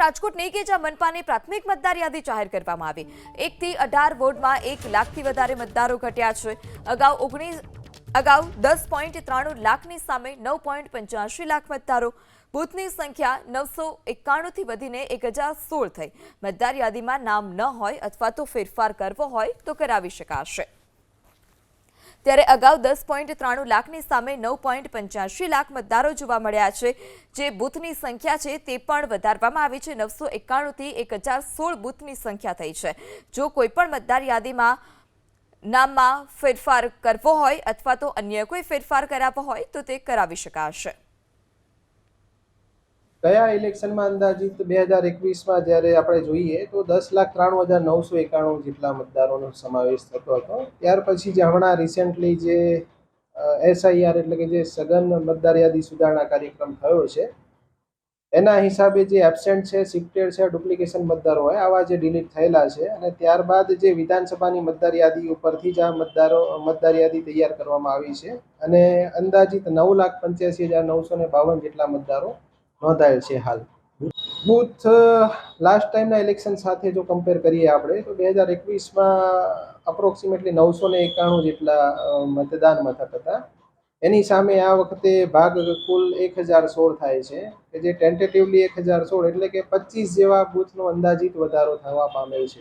રાજકોટની કે જ્યાં મનપાની પ્રાથમિક મતદાર યાદી જાહેર કરવામાં આવી 1 થી 18 વોર્ડમાં 1 લાખથી વધારે મતદારો ઘટ્યા છે। અગાઉ 10.93 લાખની સામે 9.85 લાખ મતદારો। બૂથની સંખ્યા 991 થી વધીને 1016 થઈ। મતદાર યાદીમાં નામ ન હોય અથવા તો ફેરફાર કરવો હોય તો કરાવી શકાશે। ત્યારે અગાઉ 10.93 લાખની સામે 9.85 લાખ મતદારો જોવા મળ્યા છે। જે બૂથની સંખ્યા છે તે પણ વધારવામાં આવી છે। 991 થી 1016 બૂથની સંખ્યા થઈ છે। જો કોઈ પણ મતદાર યાદીમાં નામમાં ફેરફાર કરવો હોય અથવા તો અન્ય કોઈ ફેરફાર કરાવવો હોય તો તે કરાવી શકાશે। ગયા ઇલેક્શનમાં અંદાજિત 2021માં જ્યારે આપણે જોઈએ તો 10,93,991 જેટલા મતદારોનો સમાવેશ થતો હતો। ત્યાર પછી જે હમણાં રિસેન્ટલી જે SIR એટલે કે જે સઘન મતદાર યાદી સુધારણા કાર્યક્રમ થયો છે એના હિસાબે જે એબસેન્ટ છે, શિફ્ટેડ છે, ડુપ્લિકેશન મતદારો હોય આવા જે ડિલીટ થયેલા છે અને ત્યારબાદ જે વિધાનસભાની મતદાર યાદી ઉપરથી જ આ મતદાર યાદી તૈયાર કરવામાં આવી છે અને અંદાજિત 9,85,952 જેટલા મતદારો નોંધાયેલ છે। હાલ બૂથ લાસ્ટ ટાઈમના ઇલેક્શન સાથે જો કમ્પેર કરીએ આપણે તો 2021માં અપ્રોક્સિમેટલી 991 જેટલા મતદાન મથક હતા। એની સામે આ વખતે ભાગ કુલ 1016 થાય છે કે જે ટેન્ટેટિવલી 1016 એટલે કે 25 જેવા બૂથનો અંદાજિત વધારો થવા પામેલ છે।